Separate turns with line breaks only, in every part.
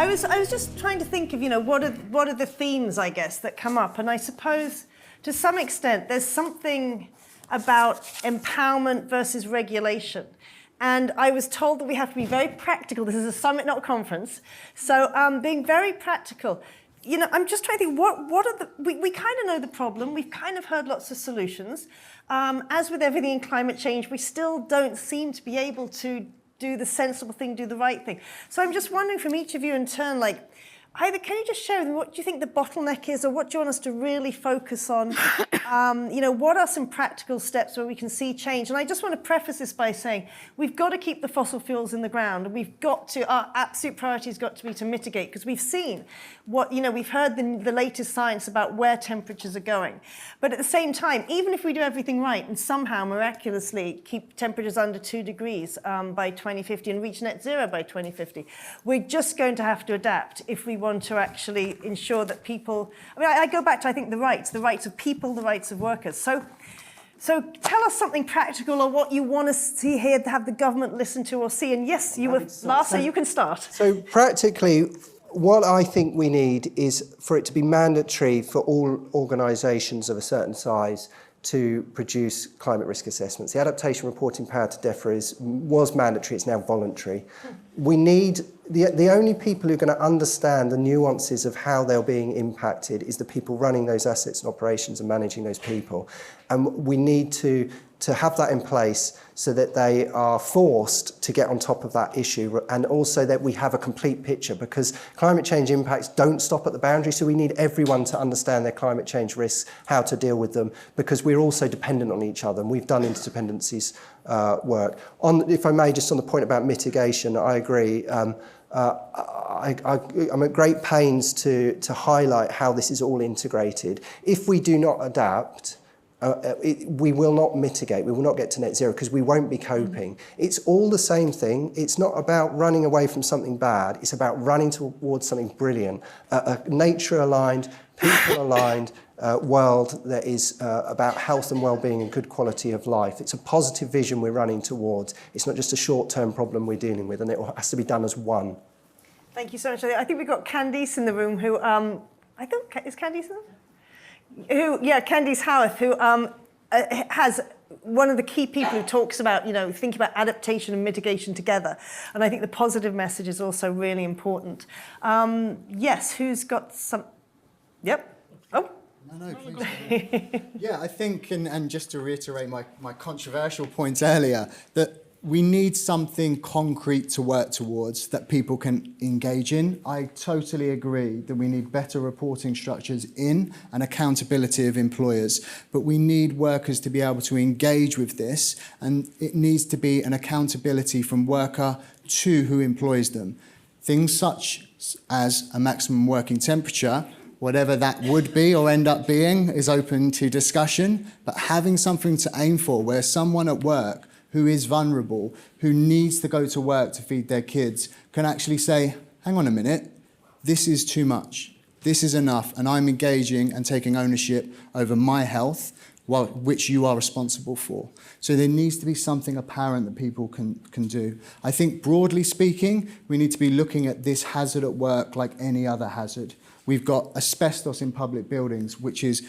was just trying to think of, what are the themes, I guess, that come up. And I suppose, to some extent, there's something about empowerment versus regulation. And I was told that we have to be very practical. This is a summit, not a conference. So being very practical. I'm just trying to think, what are the... We kind of know the problem. We've kind of heard lots of solutions. As with everything in climate change, we still don't seem to be able to do the sensible thing, do the right thing. So I'm just wondering from each of you in turn, either can you just share with me what do you think the bottleneck is, or what do you want us to really focus on? What are some practical steps where we can see change? And I just want to preface this by saying we've got to keep the fossil fuels in the ground, and our absolute priority has got to be to mitigate, because we've seen we've heard the latest science about where temperatures are going. But at the same time, even if we do everything right and somehow miraculously keep temperatures under 2 degrees by 2050 and reach net zero by 2050, we're just going to have to adapt if we want to actually ensure that people... I go back to, I think, the rights of people, the rights of workers. So tell us something practical, or what you want to see here, to have the government listen to or see. And yes, you were last, so you can start.
So practically, what I think we need is for it to be mandatory for all organisations of a certain size to produce climate risk assessments. The adaptation reporting power to DEFRA was mandatory, it's now voluntary. We need, the only people who are going to understand the nuances of how they're being impacted is the people running those assets and operations and managing those people. And we need to have that in place so that they are forced to get on top of that issue, and also that we have a complete picture, because climate change impacts don't stop at the boundary, so we need everyone to understand their climate change risks, how to deal with them, because we're also dependent on each other, and we've done interdependencies work. If I may, just on the point about mitigation, I agree. I'm at great pains to highlight how this is all integrated. If we do not adapt, we will not mitigate, we will not get to net zero, because we won't be coping. It's all the same thing. It's not about running away from something bad, it's about running towards something brilliant. A nature-aligned, people-aligned world that is about health and well-being and good quality of life. It's a positive vision we're running towards. It's not just a short-term problem we're dealing with, and it has to be done as one.
Thank you so much. I think we've got Candice in the room who, I think, is Candice in the room? Candice Howarth, who has one of the key people who talks about, thinking about adaptation and mitigation together. And I think the positive message is also really important. Yes, who's got some... Yep. Oh.
No, please. Yeah, I think, and just to reiterate my controversial point earlier, that we need something concrete to work towards that people can engage in. I totally agree that we need better reporting structures and accountability of employers, but we need workers to be able to engage with this, and it needs to be an accountability from worker to who employs them. Things such as a maximum working temperature, whatever that would be or end up being, is open to discussion, but having something to aim for where someone at work who is vulnerable, who needs to go to work to feed their kids, can actually say, hang on a minute, this is too much, this is enough, and I'm engaging and taking ownership over my health, which you are responsible for. So there needs to be something apparent that people can do. I think broadly speaking, we need to be looking at this hazard at work like any other hazard. We've got asbestos in public buildings, which is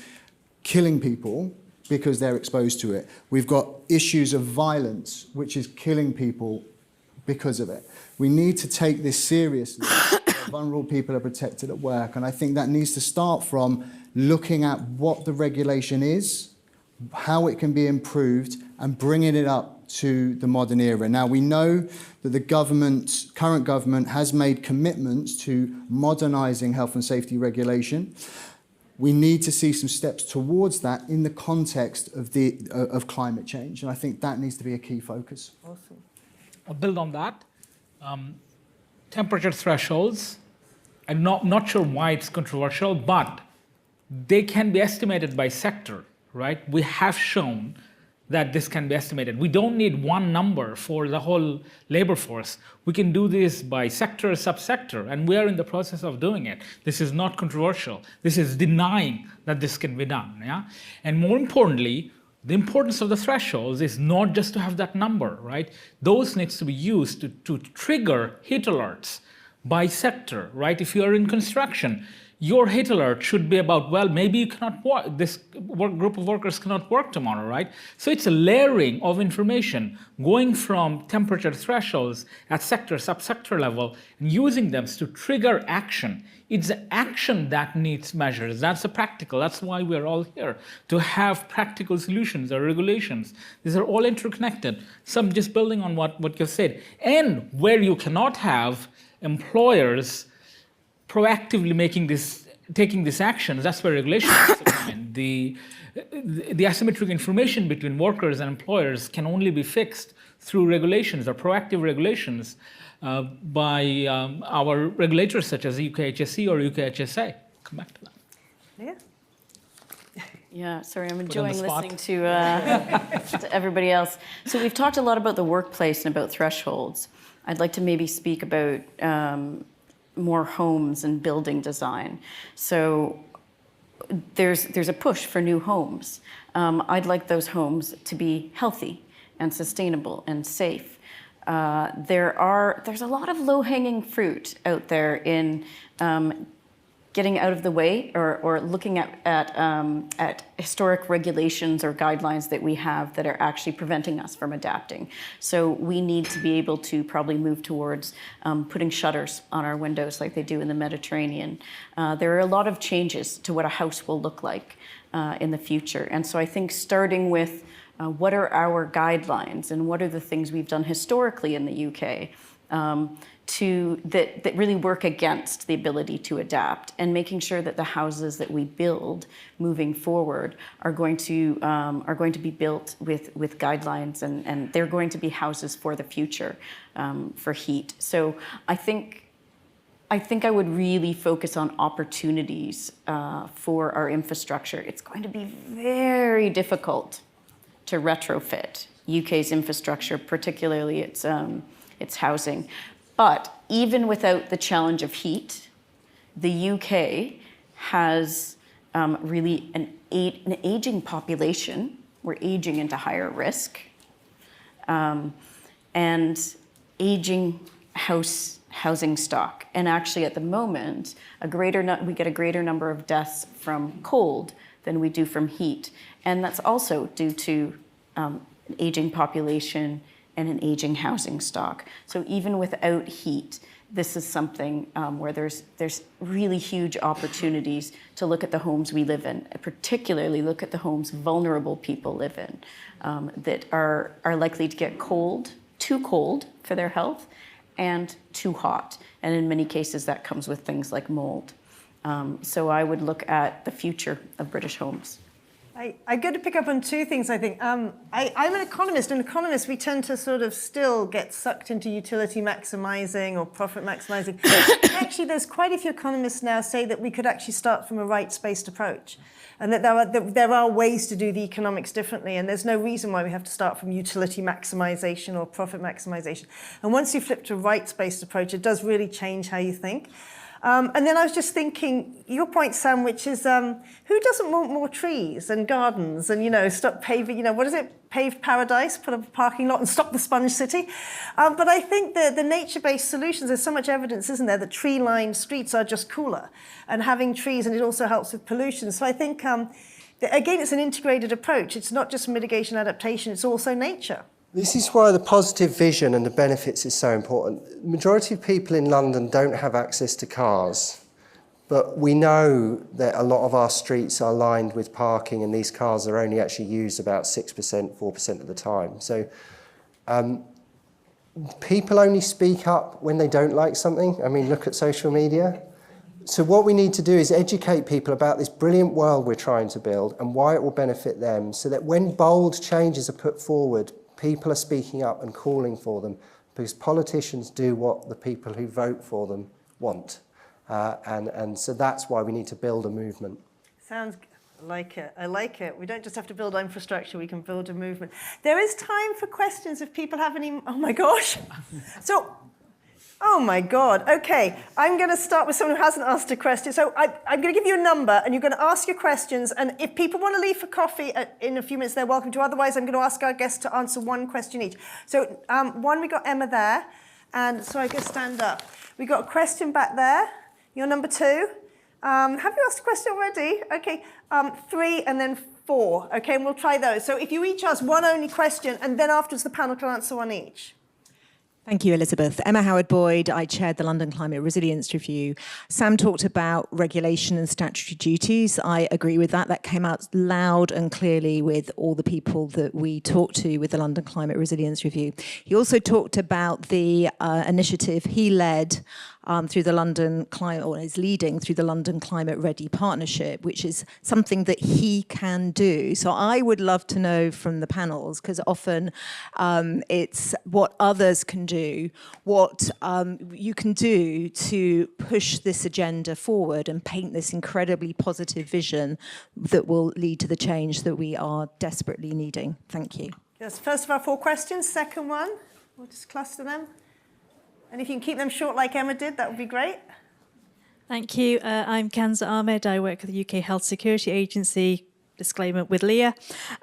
killing people because they're exposed to it. We've got issues of violence, which is killing people because of it. We need to take this seriously. Vulnerable people are protected at work, and I think that needs to start from looking at what the regulation is, how it can be improved, and bringing it up to the modern era. Now, we know that the current government has made commitments to modernising health and safety regulation. We need to see some steps towards that in the context of climate change, and I think that needs to be a key focus.
Awesome.
I'll build on that. Temperature thresholds, I'm not sure why it's controversial, but they can be estimated by sector, right? We have shown that this can be estimated. We don't need one number for the whole labor force. We can do this by sector, subsector, and we are in the process of doing it. This is not controversial. This is denying that this can be done, yeah? And more importantly, the importance of the thresholds is not just to have that number, right? Those needs to be used to trigger heat alerts. by sector, right? If you are in construction, your hit alert should be about, well, maybe you cannot work, group of workers cannot work tomorrow, right? So it's a layering of information going from temperature thresholds at sector, subsector level, and using them to trigger action. It's the action that needs measures. That's the practical. That's why we're all here, to have practical solutions or regulations. These are all interconnected. Some just building on what you said. And where you cannot have employers proactively taking this action, that's where regulation has to come in. The asymmetric information between workers and employers can only be fixed through regulations or proactive regulations by our regulators such as UKHSE or UKHSA. Come back to that.
Yeah.
Yeah, sorry, I'm enjoying listening to everybody else. So we've talked a lot about the workplace and about thresholds. I'd like to maybe speak about more homes and building design. So there's a push for new homes. I'd like those homes to be healthy and sustainable and safe. There's a lot of low-hanging fruit out there in getting out of the way or looking at historic regulations or guidelines that we have that are actually preventing us from adapting. So we need to be able to probably move towards putting shutters on our windows like they do in the Mediterranean. There are a lot of changes to what a house will look like in the future. And so I think starting with what are our guidelines and what are the things we've done historically in the UK that really work against the ability to adapt, and making sure that the houses that we build moving forward are going to be built with guidelines, and they're going to be houses for the future for heat. So I think I would really focus on opportunities for our infrastructure. It's going to be very difficult to retrofit UK's infrastructure, particularly its housing. But even without the challenge of heat, the UK has really an aging population. We're aging into higher risk, and aging housing stock. And actually, at the moment, we get a greater number of deaths from cold than we do from heat, and that's also due to an aging population and an aging housing stock. So even without heat, this is something where there's really huge opportunities to look at the homes we live in, particularly look at the homes vulnerable people live in that are likely to get too cold for their health, and too hot. And in many cases, that comes with things like mold. So I would look at the future of British homes.
I'm going to pick up on two things, I think. I'm an economist, and economists, we tend to sort of still get sucked into utility maximizing or profit maximizing. Actually, there's quite a few economists now say that we could actually start from a rights-based approach, and that there are ways to do the economics differently, and there's no reason why we have to start from utility maximization or profit maximization. And once you flip to a rights-based approach, it does really change how you think. And then I was just thinking, your point, Sam, which is who doesn't want more trees and gardens and, stop paving, what is it, paved paradise, put up a parking lot and stop the sponge city? But I think the nature-based solutions, there's so much evidence, isn't there, that tree-lined streets are just cooler, and having trees, and it also helps with pollution. So I think, again, it's an integrated approach. It's not just mitigation adaptation, it's also nature.
This is why the positive vision and the benefits is so important. The majority of people in London don't have access to cars, but we know that a lot of our streets are lined with parking, and these cars are only actually used about 6%, 4% of the time. So people only speak up when they don't like something. I mean, look at social media. So what we need to do is educate people about this brilliant world we're trying to build and why it will benefit them, so that when bold changes are put forward, people are speaking up and calling for them, because politicians do what the people who vote for them want. And so that's why we need to build a movement.
Sounds good. I like it. I like it. We don't just have to build infrastructure, we can build a movement. There is time for questions if people have any. Oh my gosh. Oh my God. Okay, I'm going to start with someone who hasn't asked a question. So I'm going to give you a number, and you're going to ask your questions. And if people want to leave for coffee in a few minutes, they're welcome to. Otherwise, I'm going to ask our guests to answer one question each. So we got Emma there. And so I guess stand up. We got a question back there. You're number 2. Have you asked a question already? Okay, 3 and then 4. Okay, and we'll try those. So if you each ask one only question, and then afterwards the panel can answer one each.
Thank you, Elizabeth. Emma Howard-Boyd, I chaired the London Climate Resilience Review. Sam talked about regulation and statutory duties. I agree with that. That came out loud and clearly with all the people that we talked to with the London Climate Resilience Review. He also talked about the initiative he led through the London Climate, or is leading through the London Climate Ready Partnership, which is something that he can do. So I would love to know from the panels, because often it's what others can do, what you can do to push this agenda forward and paint this incredibly positive vision that will lead to the change that we are desperately needing. Thank you.
Yes, first of our 4 questions. Second one, we'll just cluster them. And if you can keep them short like Emma did, that would be great.
Thank you. I'm Kanza Ahmed. I work at the UK Health Security Agency, disclaimer, with Leah.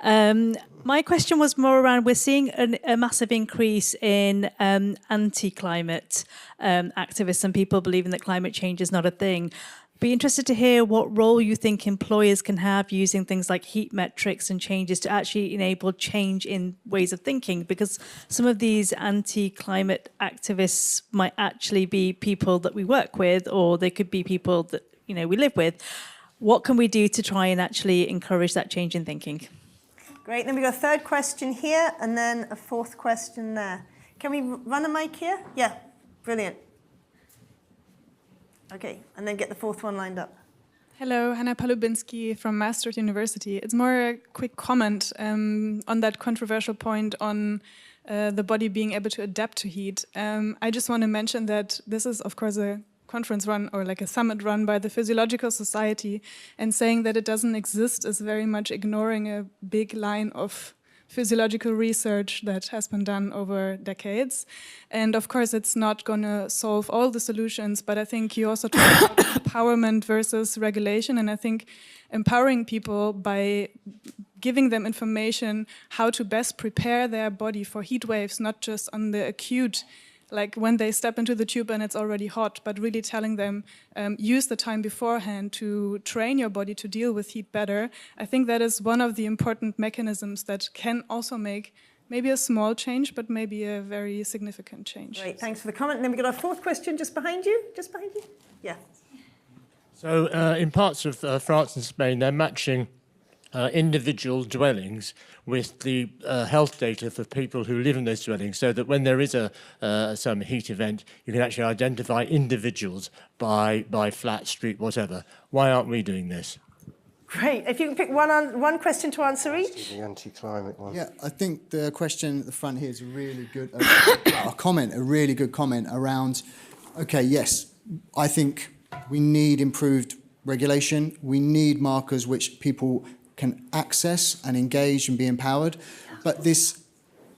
My question was more around, we're seeing a massive increase in anti-climate activists and people believing that climate change is not a thing. Be interested to hear what role you think employers can have using things like heat metrics and changes to actually enable change in ways of thinking, because some of these anti-climate activists might actually be people that we work with, or they could be people that we live with. What can we do to try and actually encourage that change in thinking?
Great, then we've got a 3rd question here and then a 4th question there. Can we run a mic here? Yeah, brilliant. Okay, and then get the 4th one lined up.
Hello, Hanna Palubinsky from Maastricht University. It's more a quick comment on that controversial point on the body being able to adapt to heat. I just want to mention that this is, of course, a conference run or like a summit run by the Physiological Society, and saying that it doesn't exist is very much ignoring a big line of physiological research that has been done over decades. And of course, it's not going to solve all the solutions, but I think you also talk about empowerment versus regulation. And I think empowering people by giving them information how to best prepare their body for heat waves, not just on the acute, like when they step into the tube and it's already hot, but really telling them, use the time beforehand to train your body to deal with heat better. I think that is one of the important mechanisms that can also make maybe a small change, but maybe a very significant change.
Great, thanks for the comment. And then we've got our 4th question just behind you. Yeah.
So in parts of France and Spain, they're matching individual dwellings with the health data for people who live in those dwellings, so that when there is some heat event, you can actually identify individuals by flat, street, whatever. Why aren't we doing this?
Great. If you can pick one question to answer each.
The anti-climate one.
Yeah, I think the question at the front here is a really good a really good comment around, okay, yes, I think we need improved regulation. We need markers which people can access and engage and be empowered. But this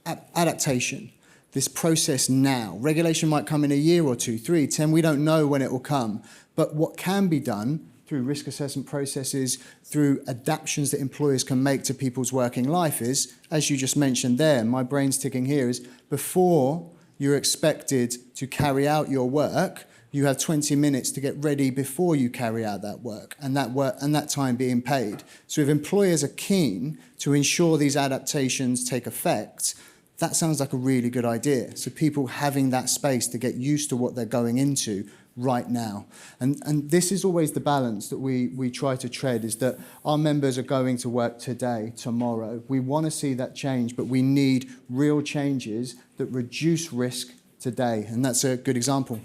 adaptation, this process now, regulation might come in a year or 2, 3, 10, we don't know when it will come. But what can be done through risk assessment processes, through adaptations that employers can make to people's working life is, as you just mentioned there, my brain's ticking here, is before you're expected to carry out your work, you have 20 minutes to get ready before you carry out that work, and that time being paid. So if employers are keen to ensure these adaptations take effect, that sounds like a really good idea. So people having that space to get used to what they're going into right now. And this is always the balance that we try to tread, is that our members are going to work today, tomorrow. We want to see that change, but we need real changes that reduce risk today. And that's a good example.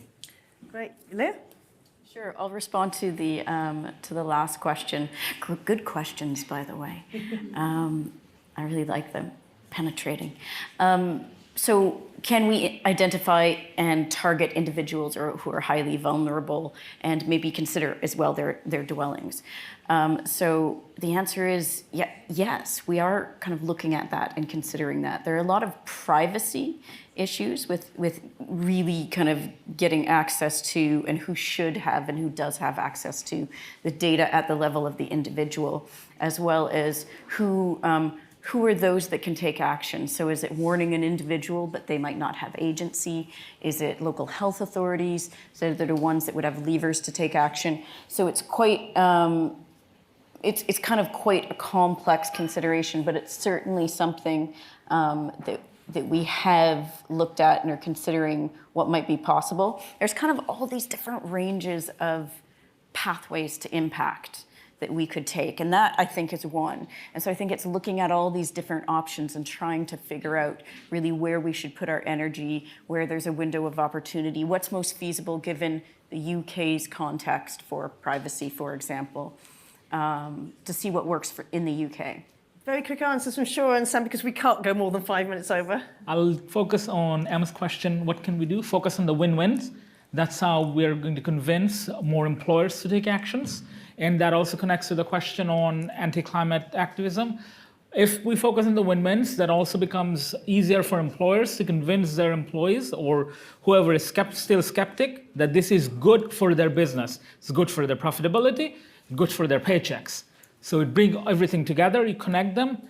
Great. Leah?
Sure, I'll respond to the last question. Good questions, by the way. I really like them, penetrating. So can we identify and target individuals who are highly vulnerable and maybe consider as well their dwellings? So the answer is yes, we are kind of looking at that and considering that. There are a lot of privacy issues with really kind of getting access to, and who should have and who does have access to the data at the level of the individual, as well as who who are those that can take action? So is it warning an individual, but they might not have agency? Is it local health authorities? So they're the ones that would have levers to take action. So it's quite, it's kind of quite a complex consideration, but it's certainly something that we have looked at and are considering what might be possible. There's kind of all these different ranges of pathways to impact that we could take, and that I think is one. And so I think it's looking at all these different options and trying to figure out really where we should put our energy, where there's a window of opportunity, what's most feasible given the UK's context for privacy, for example, to see what works in the UK.
Very quick answers from Shaw and Sam, because we can't go more than 5 minutes over.
I'll focus on Emma's question, what can we do? Focus on the win-wins. That's how we're going to convince more employers to take actions. And that also connects to the question on anti-climate activism. If we focus on the win-wins, that also becomes easier for employers to convince their employees or whoever is still skeptic that this is good for their business. It's good for their profitability, good for their paychecks. So you bring everything together, you connect them,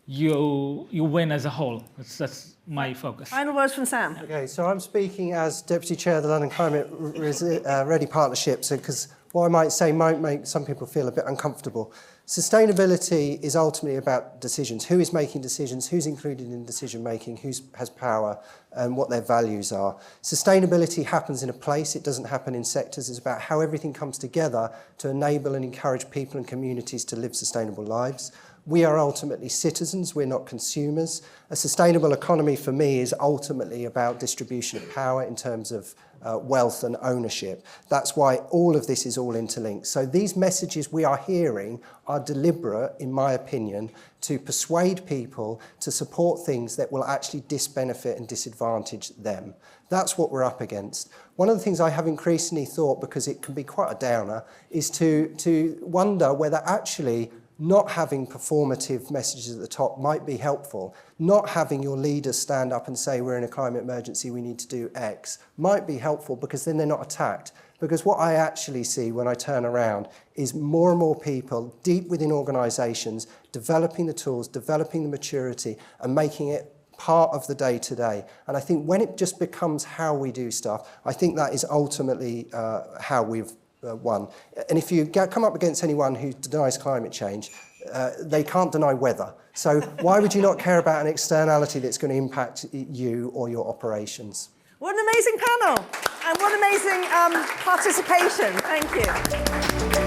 you win as a whole. That's my focus.
Final words from Sam.
Okay, so I'm speaking as Deputy Chair of the London Climate Ready Partnership, because what I might say might make some people feel a bit uncomfortable. Sustainability is ultimately about decisions. Who is making decisions, who's included in decision making, who has power, and what their values are. Sustainability happens in a place, it doesn't happen in sectors. It's about how everything comes together to enable and encourage people and communities to live sustainable lives. We are ultimately citizens, we're not consumers. A sustainable economy for me is ultimately about distribution of power in terms of wealth and ownership. That's why all of this is all interlinked. So these messages we are hearing are deliberate, in my opinion, to persuade people to support things that will actually disbenefit and disadvantage them. That's what we're up against. One of the things I have increasingly thought, because it can be quite a downer, is to wonder whether actually not having performative messages at the top might be helpful. Not having your leaders stand up and say, we're in a climate emergency, we need to do X, might be helpful, because then they're not attacked. Because what I actually see when I turn around is more and more people deep within organisations developing the tools, developing the maturity, and making it part of the day-to-day. And I think when it just becomes how we do stuff, I think that is ultimately how we've won. And if you come up against anyone who denies climate change, they can't deny weather. So why would you not care about an externality that's going to impact you or your operations?
What an amazing panel, and what amazing participation. Thank you.